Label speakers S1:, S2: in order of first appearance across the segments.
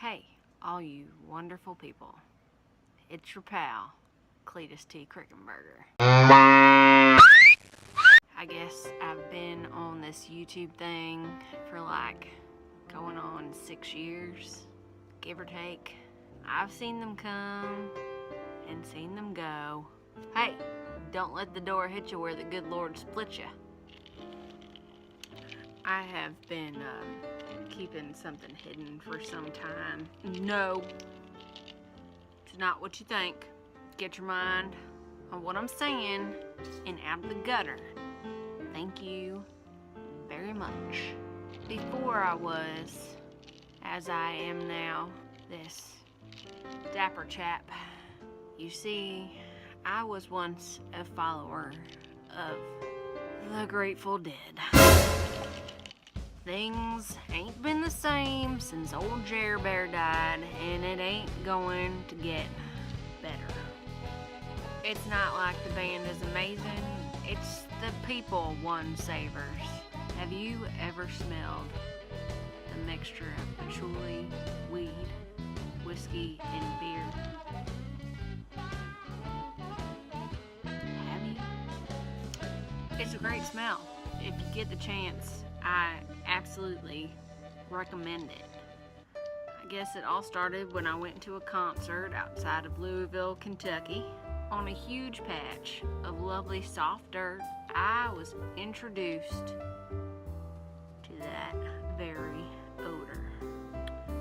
S1: Hey, all you wonderful people. It's your pal, Cletus CRICKENBERGER. I guess I've been on this YouTube thing for like going on 6 years, give or take. I've seen them come and seen them go. Hey, don't let the door hit you where the good Lord split you. I have been keeping something hidden for some time. No, it's not what you think. Get your mind on what I'm saying and out of the gutter. Thank you very much. Before I was, as I am now, this dapper chap. You see, I was once a follower of the Grateful Dead. Things ain't been the same since old Jer Bear died, and it ain't going to get better. It's not like the band is amazing, it's the people one savors. Have you ever smelled the mixture of patchouli, weed, whiskey, and beer? Have you? It's a great smell. If you get the chance, I absolutely recommend it. I guess it all started when I went to a concert outside of Louisville, Kentucky. On a huge patch of lovely soft dirt, I was introduced to that very odor.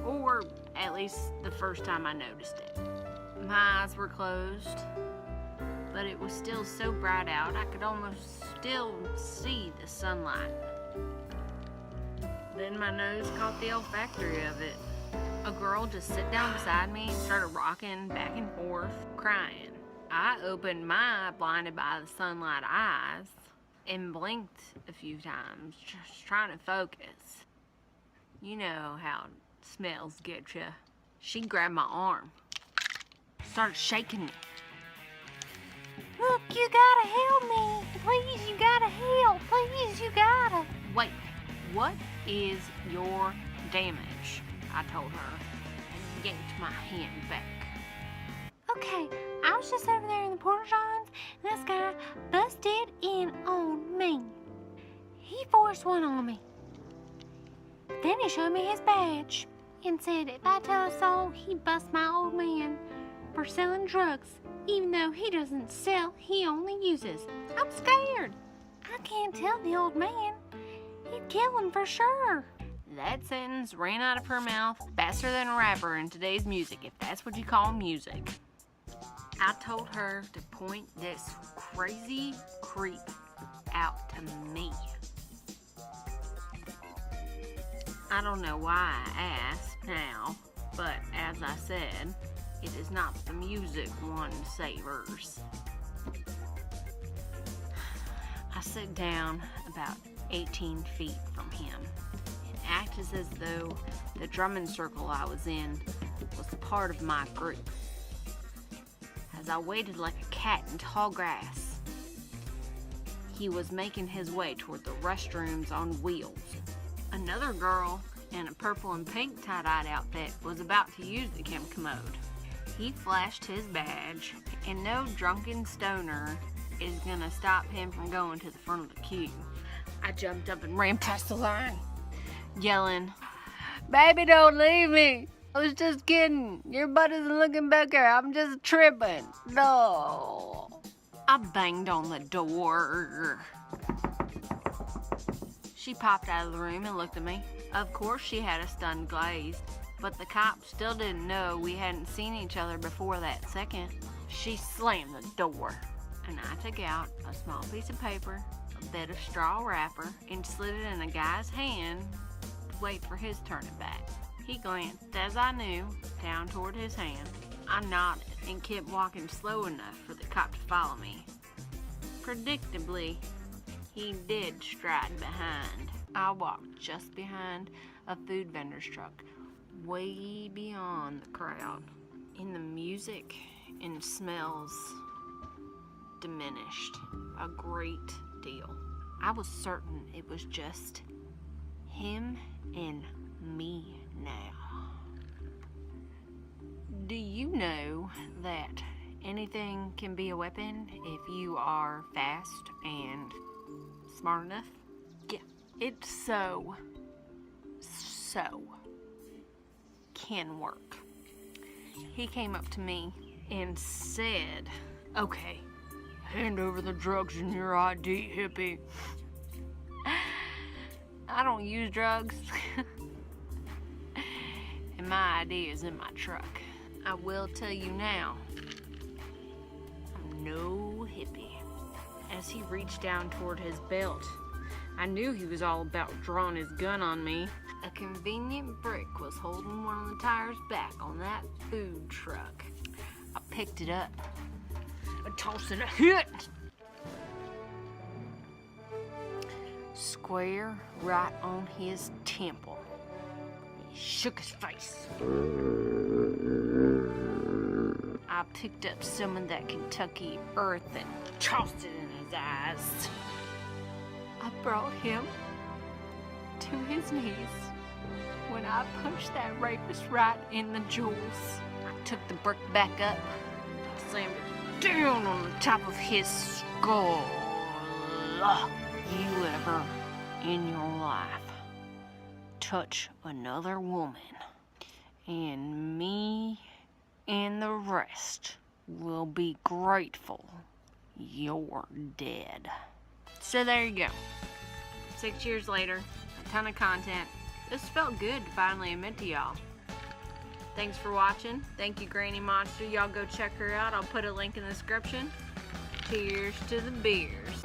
S1: Or at least the first time I noticed it. My eyes were closed, but it was still so bright out I could almost still see the sunlight. Then my nose caught the olfactory of it. A girl just sat down beside me and started rocking back and forth, crying. I opened my blinded by the sunlight eyes and blinked a few times, just trying to focus. You know how smells get you. She grabbed my arm, started shaking me. Look, you gotta help me. Please, you gotta help. Please, you gotta. Wait, what is your damage? I told her and yanked my hand back. Okay, I was just over there in the porta johns and this guy busted in on me. He forced one on me. Then he showed me his badge and said if I tell a soul, he'd bust my old man for selling drugs. Even though he doesn't sell, he only uses. I'm scared. I can't tell the old man. He'd kill him for sure. That sentence ran out of her mouth faster than a rapper in today's music, if that's what you call music. I told her to point this crazy creep out to me. I don't know why I asked now, but as I said, it is not the music one savors. I sat down about 18 feet from him and acted as though the drumming circle I was in was part of my group. As I waited like a cat in tall grass, he was making his way toward the restrooms on wheels. Another girl in a purple and pink tie-dyed outfit was about to use the commode. He flashed his badge, and no drunken stoner is gonna stop him from going to the front of the queue. I jumped up and ran past the line, yelling, "Baby, don't leave me. I was just kidding. Your butt isn't looking better. I'm just tripping. No." I banged on the door. She popped out of the room and looked at me. Of course she had a stunned glaze, but the cop still didn't know we hadn't seen each other before that second. She slammed the door, and I took out a small piece of paper, a bit of straw wrapper, and slid it in a guy's hand to wait for his turn it back. He glanced, as I knew, down toward his hand. I nodded and kept walking slow enough for the cop to follow me. Predictably, he did stride behind. I walked just behind a food vendor's truck, way beyond the crowd. And the music and smells diminished a great deal. I was certain it was just him and me now. Do you know that anything can be a weapon if you are fast and smart enough? Yeah, it so can work. He came up to me and said, "Okay, hand over the drugs and your ID, hippie." I don't use drugs. And my ID is in my truck. I will tell you now, I'm no hippie. As he reached down toward his belt, I knew he was all about drawing his gun on me. A convenient brick was holding one of the tires back on that food truck. I picked it up. I tossed it a hit. Square right on his temple. He shook his face. I picked up some of that Kentucky earth and tossed it in his eyes. I brought him to his knees when I punched that rapist right in the jewels. I took the brick back up, slammed it down on the top of his skull. You ever in your life touch another woman, and me and the rest will be grateful you're dead. So there you go. 6 years later, a ton of content. This felt good to finally admit to y'all. Thanks for watching. Thank you, Granny Monster. Y'all go check her out. I'll put a link in the description. Cheers to the beers.